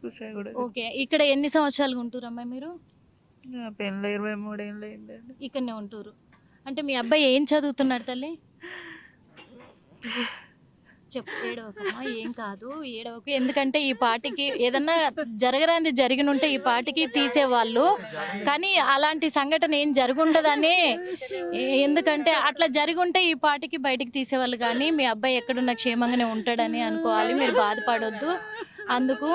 Kushaiguda. Okay. ఇక్కడ ఎన్ని సంవత్సరాలుగా ఉంటురమ్మా మీరు? నా పెళ్ళి 23 ఏళ్ళు అయిందండి. ఇక్కడనే ఉంటురు. అంటే మీ అబ్బాయి ఏం చదువుతున్నాడు తల్లి? చెప్పు, ఏడవకమ్మా, ఏం కాదు, ఏడవకు. ఎందుకంటే ఈ పాటికి ఏదన్నా జరగరాంది జరిగినుంటే ఈ పాటికి తీసేవాళ్ళు, కానీ అలాంటి సంఘటన ఏం జరుగుండదని. ఎందుకంటే అట్లా జరుగుంటే ఈ పాటికి బయటికి తీసేవాళ్ళు, కానీ మీ అబ్బాయి ఎక్కడున్నా క్షేమంగానే ఉంటాడని అనుకోవాలి. మీరు బాధపడొద్దు. అందుకు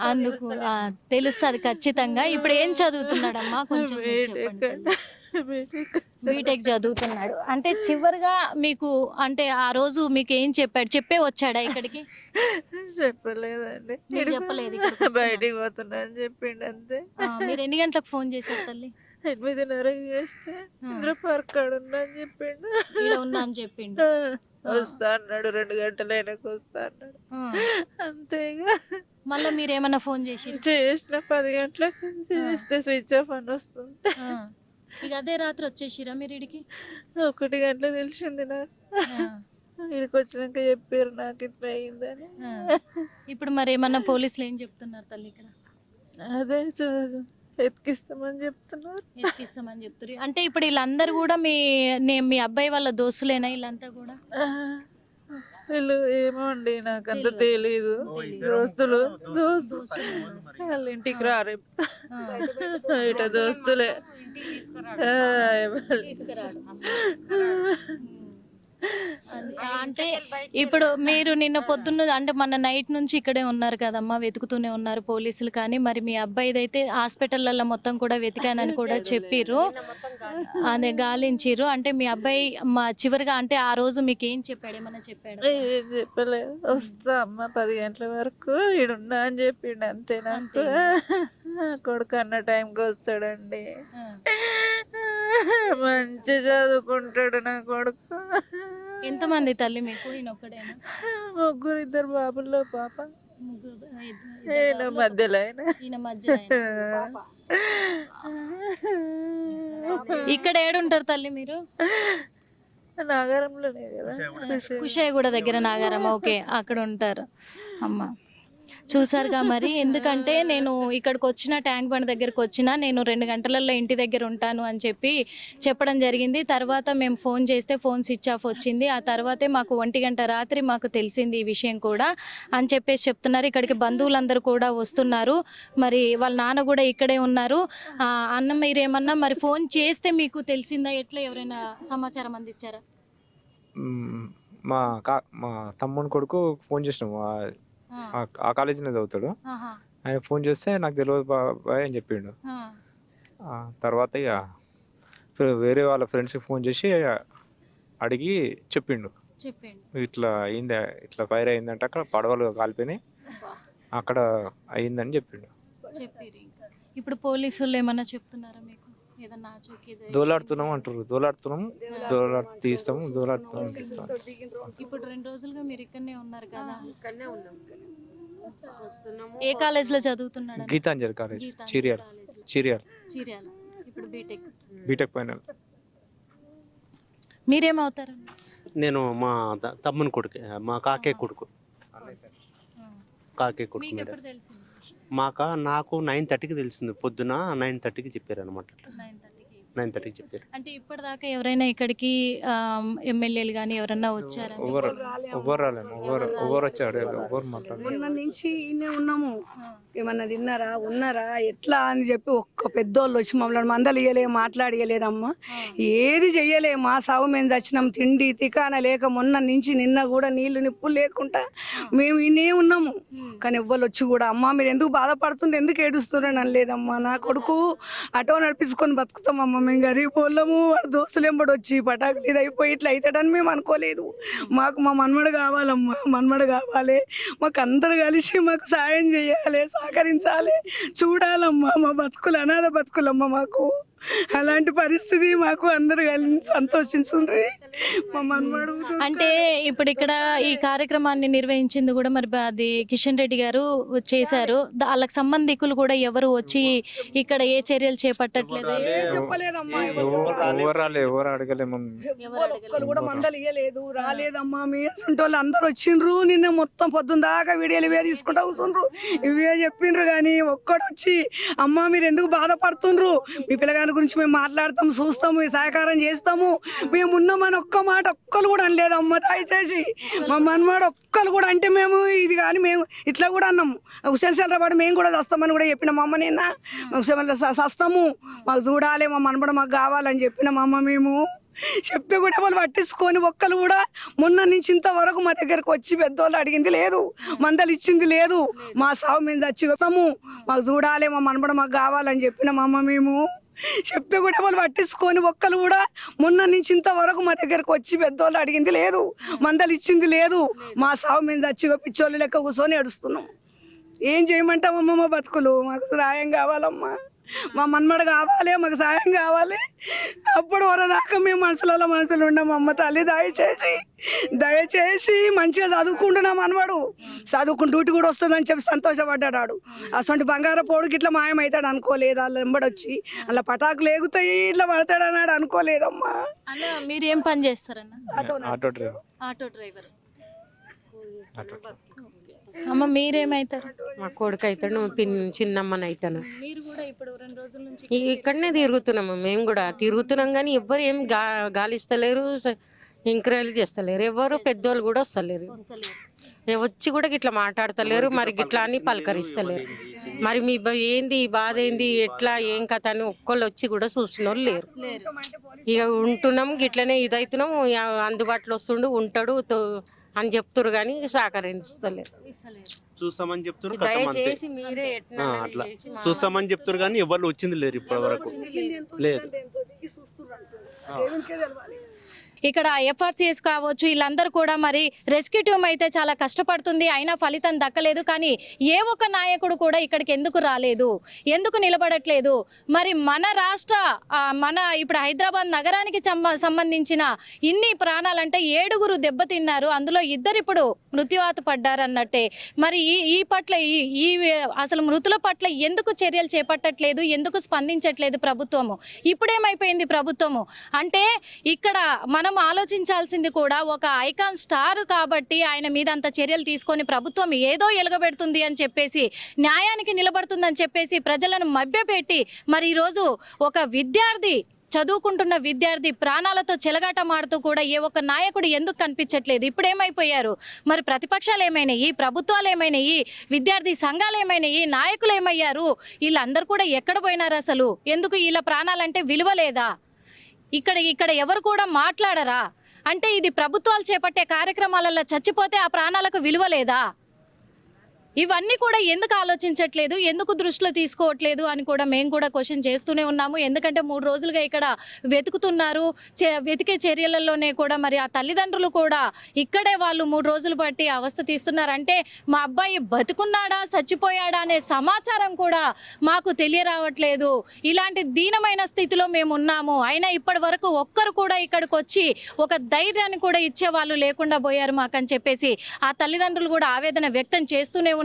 అందుకు తెలుస్తుంది ఖచ్చితంగా. ఇప్పుడు ఏం చదువుతున్నాడమ్మా కొంచెం మీరు చెప్పండి. బీటెక్ చదువుతున్నాడు. అంటే చివరిగా మీకు అంటే ఆ రోజు మీకు ఏం చెప్పాడు? చెప్పే వచ్చాడా ఇక్కడికి? చెప్పలేదండి. మీరు చెప్పలేదు ఇక్కడికి బయటికి పోతున్నా అని చెప్పిండు అంతే. మీరు ఎన్ని గంటలకు ఫోన్ చేశారు తల్లి? 8:30కి చేస్తే ఇంద్ర పార్క్ కాడ ఉన్నా అని చెప్పిండు. ఈడ ఉన్నా అని చెప్పిండు. వస్తా అన్నాడు, 2 గంటలైనాక వస్తా అన్నాడు అంతేగా. మళ్ళీ మీరు ఏమన్నా ఫోన్ చేసి? చేసిన 10 గంటలకు చేస్తే స్విచ్ ఆఫ్ అని వస్తుంది. ఇక అదే రాత్రి వచ్చేసిరా మీరు ఇడికి? 1 గంటలో తెలిసింది నాకు. ఇక్కడికి వచ్చినాక చెప్పారు నాకు ఇట్లా అయిందని. ఇప్పుడు మరి ఏమన్నా పోలీసులు ఏం చెప్తున్నారు తల్లి ఇక్కడ? అదే ఎత్తికిస్తామని చెప్తున్నారు. ఎత్తికిస్తామని చెప్తారు. అంటే ఇప్పుడు వీళ్ళందరూ కూడా మీ అబ్బాయి వాళ్ళ దోస్తులేనా వీళ్ళంతా కూడా? వీళ్ళు ఏమో అండి నాకు అంత తెలీదు. దోస్తులు వాళ్ళ ఇంటికి రారు, ఇట దోస్తులే. అంటే ఇప్పుడు మీరు నిన్న పొద్దున్న అంటే మన నైట్ నుంచి ఇక్కడే ఉన్నారు కదమ్మా, వెతుకుతూనే ఉన్నారు పోలీసులు. కానీ మరి మీ అబ్బాయిదైతే హాస్పిటల్లో మొత్తం కూడా వెతికానని కూడా చెప్పిర్రు, అదే గాలించిర్రు. అంటే మీ అబ్బాయి చివరిగా అంటే ఆ రోజు మీకు ఏం చెప్పాడు? ఏమన్నా చెప్పాడు? ఏం చెప్పలేదు. వస్తా అమ్మ 10 గంటల వరకు ఈడున్నా అని చెప్పిండు అంతే. నాకు కొడుకు అన్న టైంకి వస్తాడండి, మంచి చదువుకుంటాడు నా కొడుకు. ఎంతమంది తల్లి మీకు? ఈయన ఒక్కడేనా? 3, 2 బాబుల్లో పాప. మధ్యలో ఇక్కడ ఏడుంటారు తల్లి మీరు? నాగారంలోనే కదా, కుషాయిగూడ దగ్గర నాగారం. ఓకే, అక్కడ ఉంటారు. అమ్మ చూసారుగా మరి. ఎందుకంటే నేను ఇక్కడికి వచ్చిన ట్యాంక్ బండ్ దగ్గరకు వచ్చిన నేను 2 గంటలలో ఇంటి దగ్గర ఉంటాను అని చెప్పడం జరిగింది. తర్వాత మేము ఫోన్ చేస్తే ఫోన్ స్విచ్ ఆఫ్ వచ్చింది. ఆ తర్వాతే మాకు 1 గంట రాత్రి మాకు తెలిసింది ఈ విషయం కూడా అని చెప్పేసి చెప్తున్నారు. ఇక్కడికి బంధువులందరూ కూడా వస్తున్నారు. మరి వాళ్ళ నాన్న కూడా ఇక్కడే ఉన్నారు. అన్న మీరేమన్నా మరి ఫోన్ చేస్తే మీకు తెలిసిందా? ఎట్లా ఎవరైనా సమాచారం అందించారా? మా తమ్ముని కొడుకు ఫోన్ చేసినాము, ఆ కాలేజీలో చదువుతాడు. ఆయన ఫోన్ చేస్తే నాకు తెలియదు బాబాయ్ అని చెప్పిండు. తర్వాత ఇక వేరే వాళ్ళ ఫ్రెండ్స్కి ఫోన్ చేసి అడిగి చెప్పిండు, ఇట్లా అయింది, ఇట్లా ఫైర్ అయిందంటే అక్కడ పడవలు కాలిపోయినాయి, అక్కడ అయిందని చెప్పిండు. ఇప్పుడు పోలీసులు ఏమన్నా చెప్తున్నారా మీకు? దోలాడుతున్నాం అంటారు, తీస్తాము, దోలాడుతున్నాం. ఇప్పుడు 2 రోజులుగా మీరు ఇక్కడనే ఉన్నారు కదా? ఏ కాలేజ్ లో చదువుతున్నాడు? గీతాంజలి కాలేజ్, చిరియాల్. ఇప్పుడు బీటెక్ ఫైనల్. మీరేమవుతారు? నేను మా తమ్ముని కొడుకు, మా కాకే కొడుకు. నాకు 9:30కి తెలిసింది, పొద్దున 9:30కి చెప్పారు అనమాట. 9:30కి చెప్పారు. అంటే ఇప్పటిదాకా ఎవరైనా ఇక్కడికి ఎమ్మెల్యేలు కానీ ఎవరన్నా వచ్చారా? మొన్న నుంచి ఇన్నే ఉన్నాము. ఏమన్నా తిన్నారా, ఉన్నారా, ఎట్లా అని చెప్పి ఒక్క పెద్దోళ్ళు వచ్చి మమ్మల్ని మందలియలే, మాట్లాడియలేదమ్మా, ఏది చెయ్యలే. మా సాగు మేము చచ్చినాం, తిండి తికాన లేక మొన్న నుంచి నిన్న కూడా నీళ్లు నిప్పులు లేకుండా మేము ఇన్నే ఉన్నాము. కానీ ఎవ్వరు వచ్చి కూడా అమ్మ మీరు ఎందుకు బాధపడుతుంటే, ఎందుకు ఏడుస్తున్నారని అనలేదమ్మా. నా కొడుకు ఆటో నడిపించుకొని బతుకుతామమ్మా, మేము గరీబ్ వాళ్ళము. దోస్తులు ఎంబడి వచ్చి పటాకులు ఇది అయిపోయి ఇట్లా అవుతాడని మేము అనుకోలేదు. మాకు మా మన్మడు కావాలమ్మా, మన్మడు కావాలి. మాకు అందరు కలిసి మాకు సాయం చేయాలి, సహకరించాలి, చూడాలమ్మా. మా బతుకులు అనాథ బతుకులమ్మా మాకు. అలాంటి పరిస్థితి మాకు అందరు కలిసి సంతోషించుండ్రి. మా మనవాడు అంటే ఇప్పుడు ఇక్కడ ఈ కార్యక్రమాన్ని నిర్వహించింది కూడా మరి అది కిషన్ రెడ్డి గారు చేశారు. వాళ్ళకి సంబంధికులు కూడా ఎవరు వచ్చి ఇక్కడ ఏ చర్యలు చేపట్టట్లేదు. చెప్పలేదమ్మా, ఎవరు అడగలేము. ఒక్కరు కూడా మందలు ఇయ్యలేదు, రాలేదమ్మా. మీ వాళ్ళు అందరు వచ్చిండ్రు. నిన్న మొత్తం పొద్దున్న దాకా వీడియోలు ఇవే తీసుకుంటా కూర్చుండ్రు, ఇవే చెప్పిండ్రు. కానీ ఒక్కడు వచ్చి అమ్మ మీరు ఎందుకు బాధపడుతుండ్రు, మీ పిల్లగాని గురించి మేము మాట్లాడతాము, చూస్తాము, మీ సహకారం చేస్తాము, మేము ఉన్నామని ఒక్క మాట ఒక్కరు కూడా అనలేదు. అమ్మ దయచేసి మా మనవాడు ఒక్కరు కూడా అంటే మేము ఇది కానీ మేము ఇట్లా కూడా అన్నాము. హుసేన్ సెంటర్ మేము కూడా వస్తామని కూడా చెప్పినాం. అమ్మ నిన్న సస్తాము, మాకు చూడాలి, మా మనబడ మాకు కావాలని చెప్పినాం. అమ్మ మేము చెప్తే కూడా వాళ్ళు పట్టించుకొని ఒక్కరు కూడా మొన్న నుంచి ఇంతవరకు మా దగ్గరకు వచ్చి పెద్దోళ్ళు అడిగింది లేదు, మందలు ఇచ్చింది లేదు. మా సాగు మేము చచ్చిపోతాము, మాకు చూడాలి, మా మనబడ మాకు కావాలని చెప్పినాం. అమ్మ మేము చెప్తే కూడా వాళ్ళు పట్టించుకొని ఒక్కరు కూడా మొన్న నుంచి ఇంతవరకు మా దగ్గరకు వచ్చి పెద్దోళ్ళు అడిగింది లేదు, మందలు ఇచ్చింది లేదు. మా సాగు మేము చచ్చిగా పిచ్చోళ్ళు లెక్క కూర్చొని ఏడుస్తున్నాం. ఏం చేయమంటామమ్మ, మా బతుకులు మాకు సాయం కావాలమ్మా, మా మన్మడ కావాలి, మాకు సాయం కావాలి. అప్పుడు వరదాకా మేము మనసులు ఉన్నాం. అమ్మ తల్లి దయచేసి మంచిగా చదువుకుంటున్నాం. మనవాడు చదువుకుని డ్యూటీ కూడా వస్తుందని చెప్పి సంతోషపడ్డాడు. అసలు బంగారం పోడుకి ఇట్లా మాయమవుతాడు అనుకోలేదు. వాళ్ళు వెంబడొచ్చి అలా పటాకులు ఎగుతాయి ఇట్లా పడతాడు అన్నాడు అనుకోలేదమ్మా. అన్న మీరు ఏం పని చేస్తారన్న? Auto driver. Auto driver. అమ్మ మీరేమైతారు? మా కొడుకు అవుతాడు, చిన్నమ్మని అవుతాను. మీరు కూడా ఇప్పుడు 2 రోజుల నుంచి ఇక్కడనే తిరుగుతున్నాము. మేము కూడా తిరుగుతున్నాం కానీ ఎవ్వరు ఏం గాలిస్తలేరు, ఎంకరేజ్ చేస్తలేరు. ఎవరు పెద్దోళ్ళు కూడా వస్తలేరు, వచ్చి కూడా గిట్లా మాట్లాడతలేరు. మరి గిట్లా అని పలకరిస్తలేరు. మరి మీ ఏంది ఈ బాధ ఏంది, ఎట్లా ఏం కథ అని ఒక్కళ్ళు వచ్చి కూడా చూసిన వాళ్ళు లేరు. ఇక ఉంటున్నాం గిట్లనే ఇదవుతున్నాం, అందుబాటులో వస్తుండు ఉంటాడు అని చెప్తారు కానీ సహకరిస్తలేరు. చూస్తామని చెప్తారు, దయచేసి మీరే అట్లా చూస్తామని చెప్తారు కానీ ఎవరు వచ్చింది లేరు ఇప్పటి వరకు లేదు. ఇక్కడ ఎఫ్ఆర్సిఎస్ కావచ్చు, వీళ్ళందరూ కూడా మరి రెస్క్యూ టీమ్ అయితే చాలా కష్టపడుతుంది, అయినా ఫలితం దక్కలేదు. కానీ ఏ ఒక్క నాయకుడు కూడా ఇక్కడికి ఎందుకు రాలేదు, ఎందుకు నిలబడట్లేదు? మరి మన రాష్ట్ర మన ఇప్పుడు హైదరాబాద్ నగరానికి సంబంధించిన ఇన్ని ప్రాణాలంటే 7 దెబ్బతిన్నారు, అందులో 2 ఇప్పుడు మృత్యువాత పడ్డారు అన్నట్టే. మరి ఈ పట్ల ఈ అసలు మృతుల పట్ల ఎందుకు చర్యలు చేపట్టట్లేదు, ఎందుకు స్పందించట్లేదు ప్రభుత్వము? ఇప్పుడేమైపోయింది ప్రభుత్వము అంటే ఇక్కడ మనం ఆలోచించాల్సింది కూడా ఒక ఐకాన్ స్టార్ కాబట్టి ఆయన మీద అంత చర్యలు తీసుకొని ప్రభుత్వం ఏదో ఎలుగబెడుతుంది అని చెప్పేసి, న్యాయానికి నిలబడుతుందని చెప్పేసి ప్రజలను మభ్యపెట్టి మరి ఈరోజు ఒక విద్యార్థి, చదువుకుంటున్న విద్యార్థి ప్రాణాలతో చెలగాటమాడుతూ కూడా ఏ ఒక్క నాయకుడు ఎందుకు కనిపించట్లేదు? ఇప్పుడు ఏమైపోయారు? మరి ప్రతిపక్షాలు ఏమైనాయి, ప్రభుత్వాలు ఏమైనాయి, విద్యార్థి సంఘాలు ఏమైనాయి, నాయకులు ఏమయ్యారు? వీళ్ళందరూ కూడా ఎక్కడ పోయినారు? అసలు ఎందుకు వీళ్ళ ప్రాణాలంటే విలువ లేదా? ఇక్కడ ఎవరు కూడా మాట్లాడరా? అంటే ఇది ప్రభుత్వాలు చేపట్టే కార్యక్రమాలలో చచ్చిపోతే ఆ ప్రాణాలకు విలువ లేదా? ఇవన్నీ కూడా ఎందుకు ఆలోచించట్లేదు, ఎందుకు దృష్టిలో తీసుకోవట్లేదు అని కూడా మేము కూడా క్వశ్చన్ చేస్తూనే ఉన్నాము. ఎందుకంటే 3 రోజులుగా ఇక్కడ వెతుకుతున్నారు. వెతికే చర్యలలోనే కూడా మరి ఆ తల్లిదండ్రులు కూడా ఇక్కడే వాళ్ళు 3 రోజులు బట్టి అవస్థ తీస్తున్నారంటే మా అబ్బాయి బతుకున్నాడా చచ్చిపోయాడా అనే సమాచారం కూడా మాకు తెలియరావట్లేదు. ఇలాంటి దీనమైన స్థితిలో మేము ఉన్నాము. అయినా ఇప్పటి వరకు ఒక్కరు కూడా ఇక్కడికి వచ్చి ఒక ధైర్యాన్ని కూడా ఇచ్చే వాళ్ళు లేకుండా పోయారు మాకని చెప్పేసి ఆ తల్లిదండ్రులు కూడా ఆవేదన వ్యక్తం చేస్తూనే ఉన్నారు.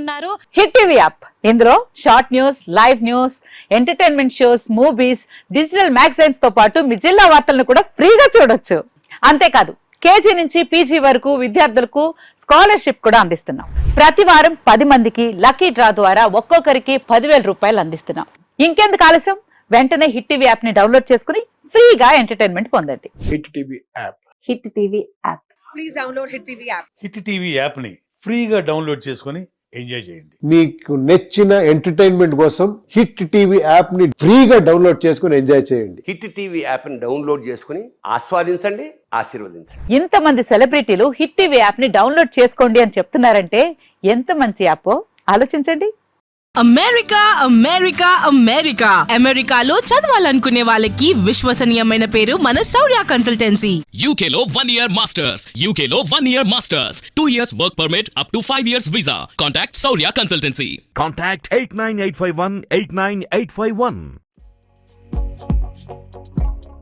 హిట్ టీవీ యాప్, ఇందులో short news, live news, entertainment shows, movies, digital magazines తో పాటు మీ జిల్లా వార్తలను కూడా ఫ్రీగా చూడొచ్చు. అంతేకాదు కేజీ నుంచి పీజీ వరకు విద్యార్థులకు స్కాలర్షిప్ కూడా అందిస్తున్నాం. ప్రతి వారం 10 మందికి లక్కీ డ్రా ద్వారా ఒక్కొక్కరికి 10,000 రూపాయలు అందిస్తున్నాం. ఇంకెందుకు ఆలస్యం, వెంటనే హిట్ టీవీ యాప్ ని డౌన్లోడ్ చేసుకుని ఫ్రీగా ఎంటర్టైన్మెంట్ పొందండి. Hit TV app. Hit TV app. Please download hit TV app. Hit TV app ని ఫ్రీగా డౌన్లోడ్ చేసుకొని ఎంజాయ్ చేయండి. మీకు నచ్చిన ఎంటర్టైన్మెంట్ కోసం హిట్ టీవీ యాప్ ని ఫ్రీగా డౌన్లోడ్ చేసుకొని ఎంజాయ్ చేయండి. హిట్ టీవీ యాప్ ని డౌన్లోడ్ చేసుకుని ఆస్వాదించండి, ఆశీర్వదించండి. ఇంతమంది సెలబ్రిటీలు హిట్ టీవీ యాప్ ని డౌన్లోడ్ చేసుకోండి అని చెప్తున్నారంటే ఎంత మంచి యాప్ ఆలోచించండి. అమెరికా అమెరికా అమెరికా అమెరికాలో చదవాలనుకునే వాళ్ళకి విశ్వసనీయమైన పేరు మన శౌర్య కన్సల్టెన్సీ. UK లో 1 year masters, UK లో 1 year masters, 2 years work permit up to 5 years visa. Contact Saurya Consultancy. Contact 89851 89851. నమస్తే